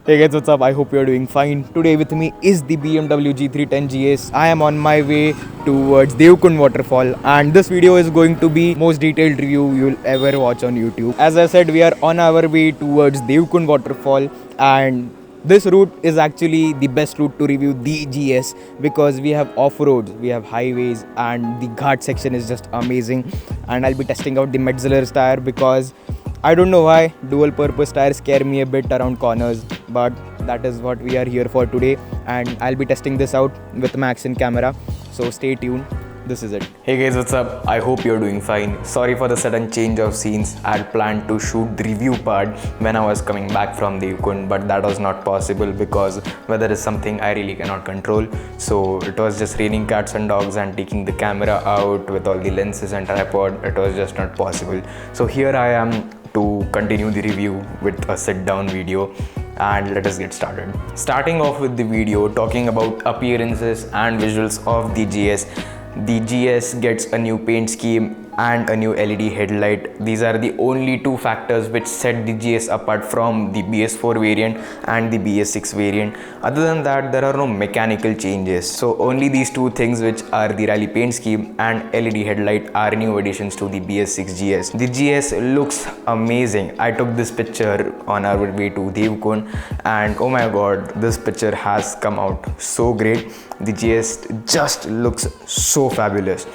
Hey guys, what's up? I hope you're doing fine. Today with me is the BMW G310 GS. I am on my way towards Devkund waterfall, and this video is going to be most detailed review you'll ever watch on YouTube. As I said, we are on our way towards Devkund waterfall, and this route is actually the best route to review the GS because we have off-roads, we have highways, and the ghat section is just amazing. And I'll be testing out the Metzeler's tire because I don't know why dual purpose tires scare me a bit around corners, but that is what we are here for today, and I'll be testing this out with my action camera. So stay tuned. This is it. Hey guys, what's up? I hope you're doing fine. Sorry for the sudden change of scenes. I had planned to shoot the review part when I was coming back from Devkund, but that was not possible because weather is something I really cannot control. So it was just raining cats and dogs, and taking the camera out with all the lenses and tripod, it was just not possible. So here I am to continue the review with a sit down video, and let us get started. Starting off with the video talking about appearances and visuals of the GS. The GS gets a new paint scheme and a new LED headlight. These are the only two factors which set the GS apart from the BS4 variant and the BS6 variant. Other than that, there are no mechanical changes. So only these two things, which are the rally paint scheme and LED headlight, are new additions to the BS6 GS. The GS looks amazing. I took this picture on our way to Devkund, and oh my god, this picture has come out so great. The GS just looks so fabulous.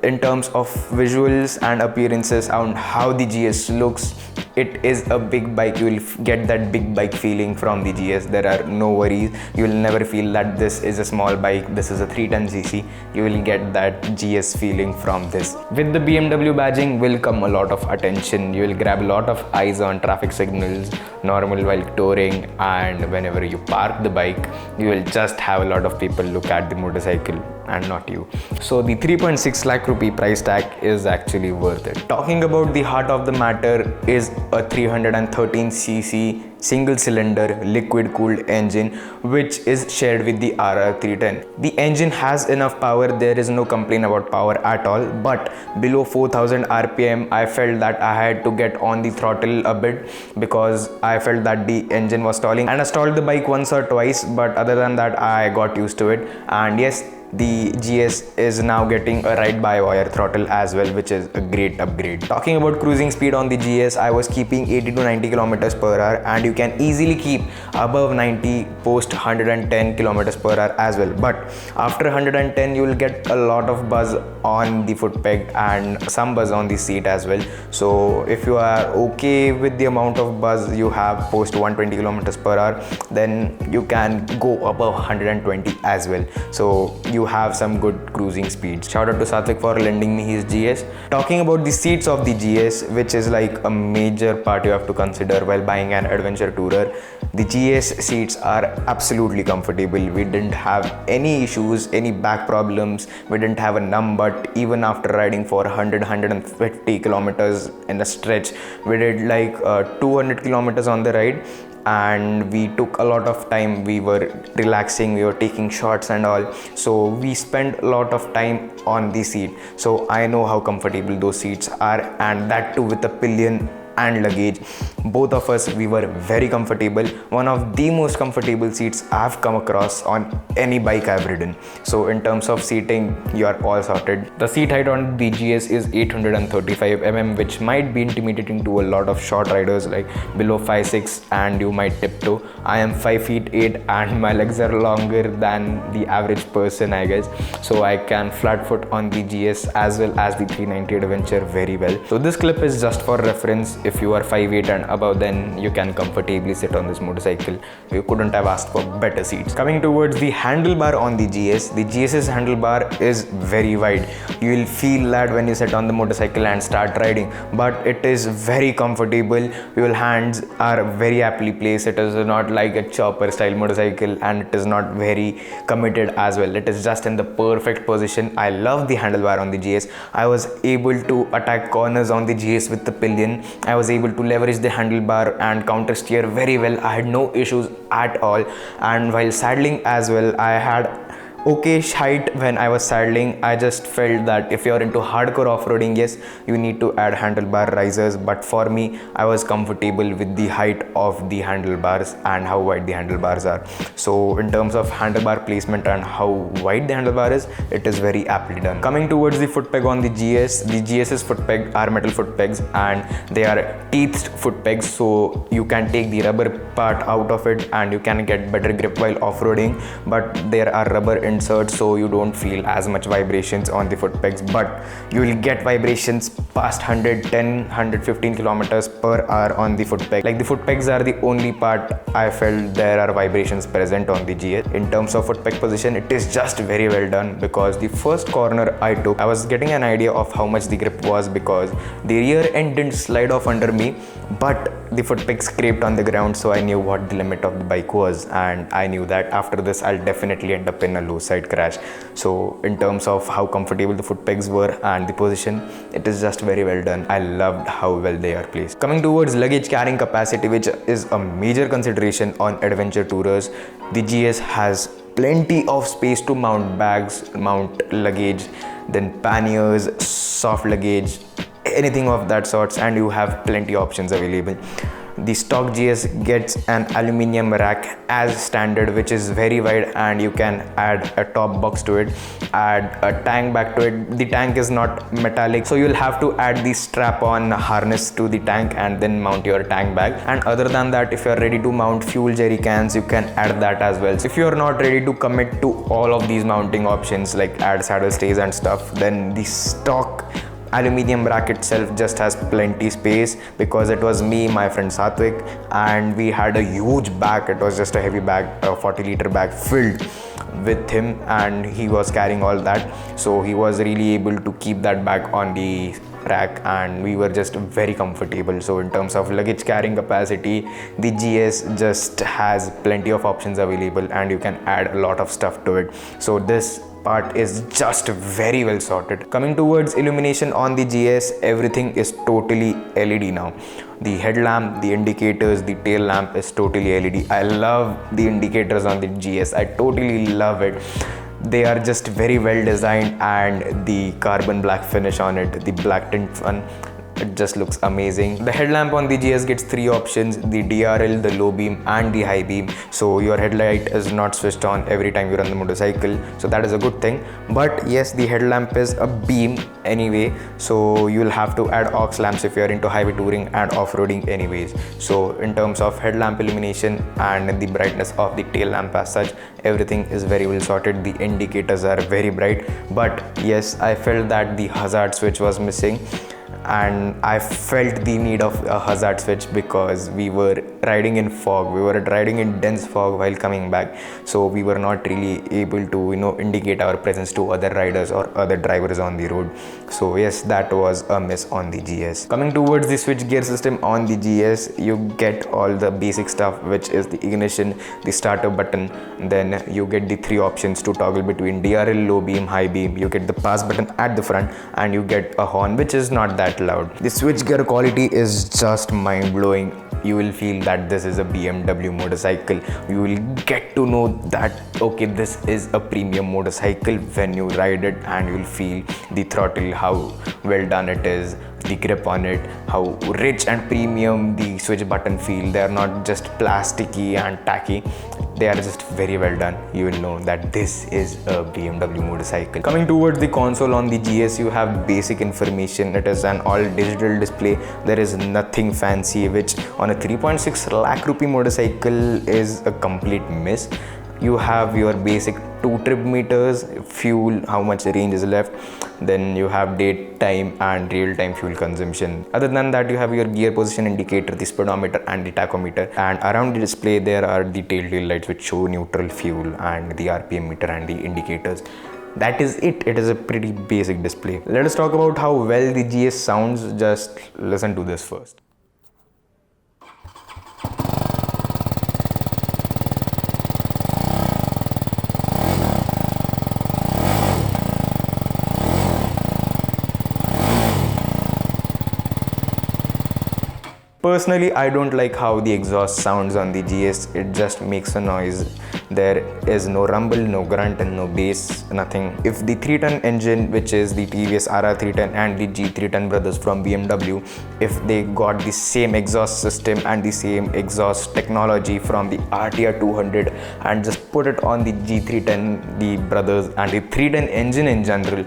In terms of visuals and appearances and how the GS looks, it is a big bike. You will get that big bike feeling from the GS. There are no worries. You will never feel that this is a small bike, this is a 310cc. You will get that GS feeling from this. With the BMW badging will come a lot of attention. You will grab a lot of eyes on traffic signals, normal while touring, and whenever you park the bike, you will just have a lot of people look at the motorcycle and not you. So the 3.6 lakh rupee price tag is actually worth it. Talking about the heart of the matter is a 313cc single cylinder liquid cooled engine which is shared with the RR310. The engine has enough power, there is no complaint about power at all, but below 4000 rpm I felt that I had to get on the throttle a bit because I felt that the engine was stalling, and I stalled the bike once or twice, but other than that I got used to it. And yes, the GS is now getting a ride-by-wire throttle as well, which is a great upgrade. Talking about cruising speed on the GS, I was keeping 80 to 90 kilometers per hour, and you can easily keep above 90 post 110 kilometers per hour as well. But after 110, you will get a lot of buzz on the foot peg and some buzz on the seat as well. So if you are okay with the amount of buzz you have post 120 kilometers per hour, then you can go above 120 as well. So you have some good cruising speeds. Shout out to Satvik for lending me his GS. Talking about the seats of the GS, which is like a major part you have to consider while buying an adventure tourer. The GS seats are absolutely comfortable. We didn't have any issues, any back problems. We didn't have a numb butt even after riding for 150 kilometers in a stretch. We did like 200 kilometers on the ride, and we took a lot of time. We were relaxing, we were taking shots and all, so we spent a lot of time on the seat. So I know how comfortable those seats are, and that too with a pillion and luggage. Both of us, we were very comfortable. One of the most comfortable seats I've come across on any bike I've ridden. So in terms of seating, you are all sorted. The seat height on the GS is 835 mm, which might be intimidating to a lot of short riders like below 5'6", and you might tiptoe. I am 5'8", and my legs are longer than the average person, I guess. So I can flat foot on the GS as well as the 390 Adventure very well. So this clip is just for reference. If you are 5'8" and above, then you can comfortably sit on this motorcycle. You couldn't have asked for better seats. Coming towards the handlebar on the GS's handlebar is very wide. You will feel that when you sit on the motorcycle and start riding, but it is very comfortable. Your hands are very aptly placed. It is not like a chopper style motorcycle, and it is not very committed as well. It is just in the perfect position. I love the handlebar on the GS. I was able to attack corners on the GS with the pillion. I was able to leverage the handlebar and counter steer very well. I had no issues at all, and while saddling as well, I had okayish height when I was saddling. I just felt that if you're into hardcore off-roading, yes, you need to add handlebar risers, but for me, I was comfortable with the height of the handlebars and how wide the handlebars are. So in terms of handlebar placement and how wide the handlebar is, it is very aptly done. Coming towards the foot peg on the GS's foot peg are metal foot pegs and they are teethed foot pegs, so you can take the rubber part out of it and you can get better grip while off-roading, but there are rubber inserts so you don't feel as much vibrations on the foot pegs, but you will get vibrations past 110-115 kilometers per hour on the foot peg. Like, the foot pegs are the only part I felt there are vibrations present on the GS. In terms of foot peg position, it is just very well done, because the first corner I took, I was getting an idea of how much the grip was, because the rear end didn't slide off under me, but the foot peg scraped on the ground, so I knew what the limit of the bike was, and I knew that after this I'll definitely end up in a low side crash. So in terms of how comfortable the foot pegs were and the position, it is just very well done. I loved how well they are placed. Coming towards luggage carrying capacity, which is a major consideration on adventure tourers, the GS has plenty of space to mount bags, mount luggage, then panniers, soft luggage, anything of that sorts, and you have plenty options available. The stock GS gets an aluminium rack as standard, which is very wide, and you can add a top box to it, add a tank back to it. The tank is not metallic, so you'll have to add the strap on harness to the tank and then mount your tank bag. And other than that, if you're ready to mount fuel jerry cans, you can add that as well. So if you're not ready to commit to all of these mounting options like add saddle stays and stuff, then the stock aluminium rack itself just has plenty space, because it was me, my friend Satvik, and we had a huge bag. It was just a heavy bag, a 40-liter bag filled with him, and he was carrying all that, so he was really able to keep that bag on the rack, and we were just very comfortable. So in terms of luggage carrying capacity, the GS just has plenty of options available, and you can add a lot of stuff to it. So this part is just very well sorted. Coming towards illumination on the GS, everything is totally LED now. The headlamp, the indicators, the tail lamp is totally LED. I love the indicators on the GS. I totally love it. They are just very well designed, and the carbon black finish on it, the black tint one, it just looks amazing. The headlamp on the GS gets three options: the DRL, the low beam, and the high beam. So your headlight is not switched on every time you run the motorcycle, so that is a good thing. But yes, the headlamp is a beam anyway, so you'll have to add aux lamps if you're into highway touring and off-roading anyways. So in terms of headlamp illumination and the brightness of the tail lamp as such, everything is very well sorted. The indicators are very bright, but yes, I felt that the hazard switch was missing, and I felt the need of a hazard switch because we were riding in fog. We were riding in dense fog while coming back, so we were not really able to indicate our presence to other riders or other drivers on the road. So yes, that was a miss on the GS. Coming towards the switch gear system on the GS, you get all the basic stuff, which is the ignition, the starter button, then you get the three options to toggle between DRL, low beam, high beam. You get the pass button at the front, and you get a horn, which is not that loud. The switch gear quality is just mind-blowing. You will feel that this is a BMW motorcycle. You will get to know that okay, this is a premium motorcycle when you ride it, and you'll feel the throttle, how well done it is, the grip on it, how rich and premium the switch button feel. They are not just plasticky and tacky, they are just very well done. You will know that this is a BMW motorcycle. Coming towards the console on the GS, you have basic information. It is an all digital display. There is nothing fancy, which on a 3.6 lakh rupee motorcycle is a complete miss. You have your basic 2 trip meters, fuel, how much range is left, then you have date, time and real-time fuel consumption. Other than that, you have your gear position indicator, the speedometer and the tachometer, and around the display there are the tail lights which show neutral, fuel and the RPM meter and the indicators. That is it. It is a pretty basic display. Let us talk about how well the GS sounds. Just listen to this first. Personally, I don't like how the exhaust sounds on the GS. It just makes a noise. There is no rumble, no grunt, and no bass, nothing. If the 310 engine, which is the TVS RR310 and the G310 brothers from BMW, if they got the same exhaust system and the same exhaust technology from the RTR 200 and just put it on the G310, the brothers, and the 310 engine in general,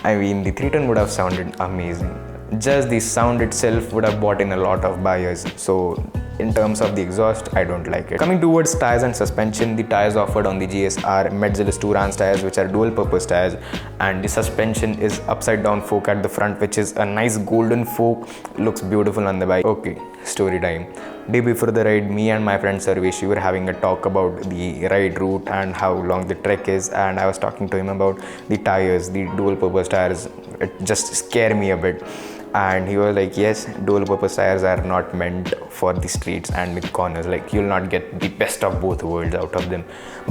I mean, the 310 would have sounded amazing. Just the sound itself would have brought in a lot of buyers. So in terms of the exhaust, I don't like it. Coming towards tires and suspension, the tires offered on the GS are Metzeler Tourance tires, which are dual purpose tires, and the suspension is upside down fork at the front, which is a nice golden fork, looks beautiful on the bike. Okay, story time. Day before the ride, me and my friend Sarvesh, we were having a talk about the ride route and how long the trek is, and I was talking to him about the tires, the dual purpose tires. It just scared me a bit. And he was like, yes, dual purpose tires are not meant for the streets and the corners. Like, you'll not get the best of both worlds out of them.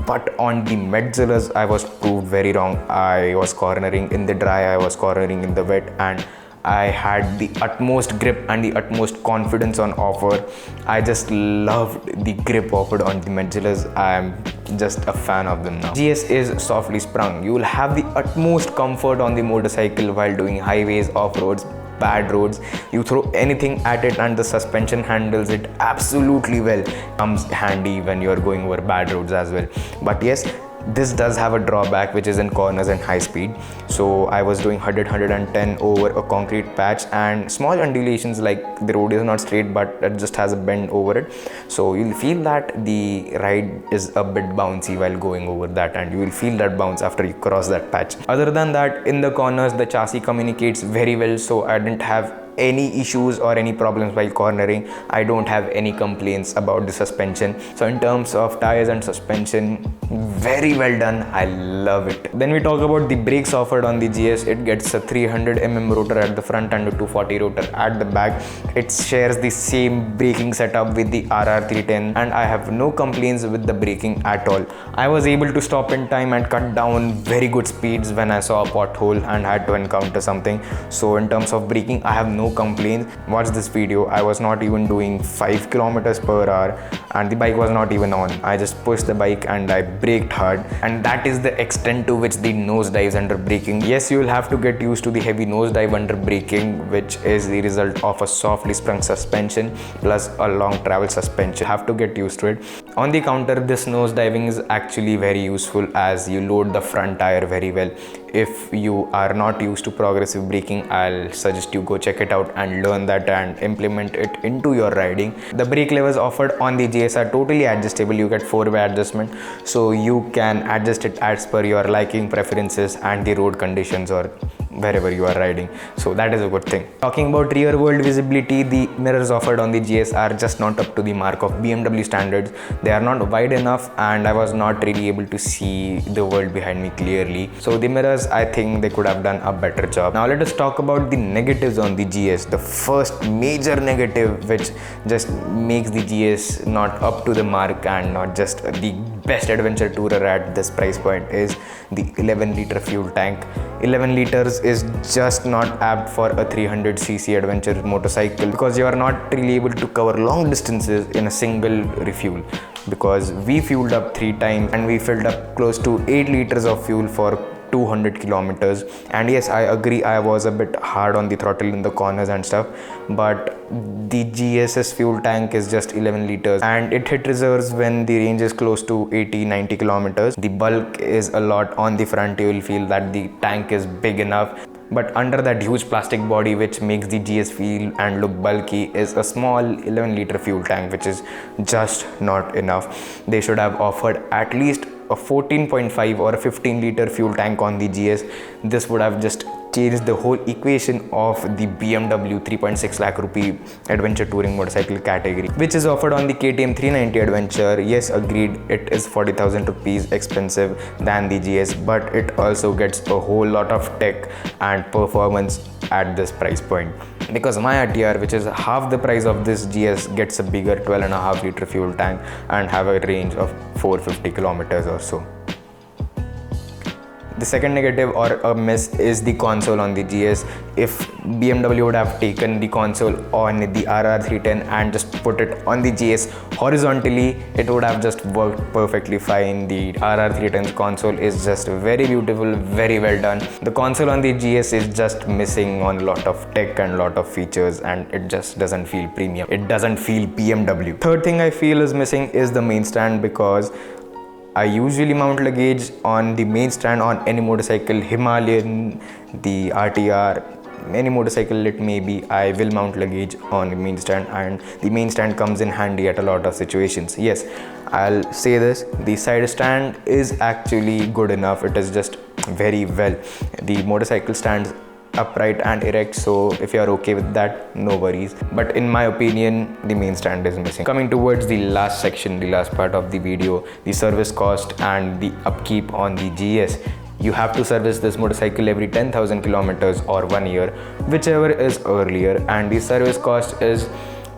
But on the Metzlers, I was proved very wrong. I was cornering in the dry, I was cornering in the wet, and I had the utmost grip and the utmost confidence on offer. I just loved the grip offered on the Metzlers. I'm just a fan of them now. GS is softly sprung. You will have the utmost comfort on the motorcycle while doing highways, off-roads, bad roads. You throw anything at it and the suspension handles it absolutely well. Comes handy when you're going over bad roads as well. But yes, this does have a drawback, which is in corners and high speed. So I was doing 110 over a concrete patch, and small undulations, like the road is not straight but it just has a bend over it, so you'll feel that the ride is a bit bouncy while going over that, and you will feel that bounce after you cross that patch. Other than that, in the corners the chassis communicates very well, so I didn't have any issues or any problems while cornering. I don't have any complaints about the suspension. So in terms of tires and suspension, very well done. I love it. Then we talk about the brakes offered on the GS. It gets a 300 mm rotor at the front and a 240 rotor at the back. It shares the same braking setup with the RR310, and I have no complaints with the braking at all. I was able to stop in time and cut down very good speeds when I saw a pothole and had to encounter something. So in terms of braking, I have no complaints. Watch this video. I was not even doing 5 kilometers per hour and the bike was not even on. I just pushed the bike and I braked hard, and that is the extent to which the nose dives under braking. Yes, you will have to get used to the heavy nose dive under braking, which is the result of a softly sprung suspension plus a long travel suspension. You have to get used to it. On the counter, this nose diving is actually very useful as you load the front tire very well. If you are not used to progressive braking, I'll suggest you go check it out and learn that and implement it into your riding. The brake levers offered on the GS are totally adjustable. You get 4-way adjustment, so you can adjust it as per your liking, preferences and the road conditions or wherever you are riding. So that is a good thing. Talking about rear world visibility, the mirrors offered on the GS are just not up to the mark of BMW standards. They are not wide enough and I was not really able to see the world behind me clearly. So the mirrors, I think they could have done a better job. Now let us talk about the negatives on the GS. The first major negative which just makes the GS not up to the mark and not just the best adventure tourer at this price point is the 11-liter fuel tank. 11 liters is just not apt for a 300cc adventure motorcycle because you are not really able to cover long distances in a single refuel, because we fueled up 3 times and we filled up close to 8 liters of fuel for 200 kilometers. And yes, I agree, I was a bit hard on the throttle in the corners and stuff, but the GS's fuel tank is just 11 liters and it hit reserves when the range is close to 80-90 kilometers. The bulk is a lot on the front. You will feel that the tank is big enough, but under that huge plastic body which makes the GS feel and look bulky is a small 11-liter fuel tank, which is just not enough. They should have offered at least a 14.5 or a 15-liter fuel tank on the GS. This would have just changed the whole equation of the BMW 3.6 lakh rupee adventure touring motorcycle category, which is offered on the KTM 390 Adventure. Yes, agreed, it is 40,000 rupees expensive than the GS, but it also gets a whole lot of tech and performance at this price point, because my RTR, which is half the price of this GS, gets a bigger 12.5 liter fuel tank and have a range of 450 kilometers or so. The second negative or a miss is the console on the GS. If BMW would have taken the console on the RR310 and just put it on the GS horizontally, it would have just worked perfectly fine. The RR310's console is just very beautiful, very well done. The console on the GS is just missing on a lot of tech and lot of features, and it just doesn't feel premium. It doesn't feel BMW. Third thing I feel is missing is the main stand, because I usually mount luggage on the main stand on any motorcycle, Himalayan, the RTR, any motorcycle it may be. I will mount luggage on the main stand, and the main stand comes in handy at a lot of situations. Yes, I'll say this, the side stand is actually good enough. It is just very well. The motorcycle stands upright and erect, so if you're okay with that, no worries. But in my opinion, the main stand is missing. Coming towards the last section, the last part of the video, the service cost and the upkeep on the GS. You have to service this motorcycle every 10,000 kilometers or 1 year, whichever is earlier, and the service cost is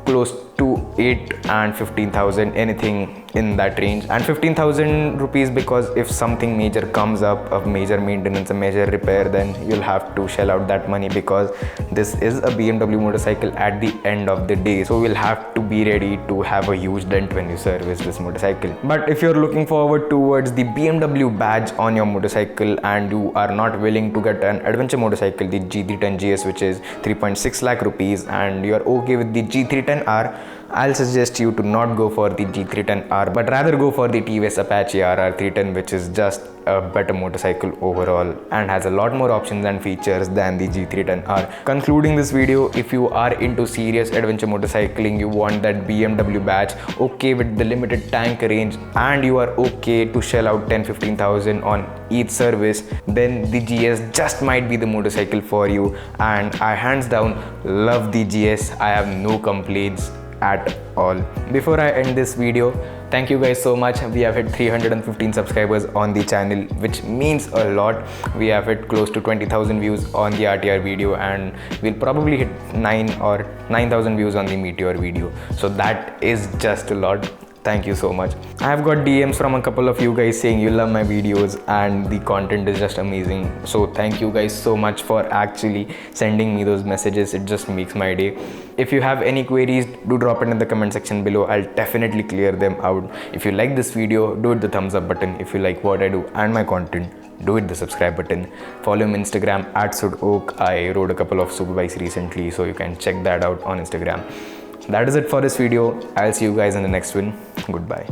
close to 8 and 15,000, anything in that range. And 15,000 rupees because if something major comes up, a major maintenance, a major repair, then you'll have to shell out that money, because this is a BMW motorcycle at the end of the day, so you'll have to be ready to have a huge dent when you service this motorcycle. But if you're looking forward towards the BMW badge on your motorcycle and you are not willing to get an adventure motorcycle, the G310 GS, which is 3.6 lakh rupees, and you're okay with the G310R, I'll suggest you to not go for the G310R, but rather go for the TVS Apache RR310, which is just a better motorcycle overall and has a lot more options and features than the G310R. Concluding this video, if you are into serious adventure motorcycling, you want that BMW badge, okay with the limited tank range, and you are okay to shell out 10-15,000 on each service, then the GS just might be the motorcycle for you. And I hands down love the GS. I have no complaints at all. Before I end this video, thank you guys so much. We have hit 315 subscribers on the channel, which means a lot. We have hit close to 20,000 views on the RTR video, and we'll probably hit 9,000 views on the Meteor video, so that is just a lot. Thank you so much. I have got DMs from a couple of you guys saying you love my videos and the content is just amazing. So thank you guys so much for actually sending me those messages. It just makes my day. If you have any queries, do drop it in the comment section below. I'll definitely clear them out. If you like this video, do hit the thumbs up button. If you like what I do and my content, do hit the subscribe button. Follow me on Instagram at SudOak. I rode a couple of super bikes recently, so you can check that out on Instagram. That is it for this video. I'll see you guys in the next one. Goodbye.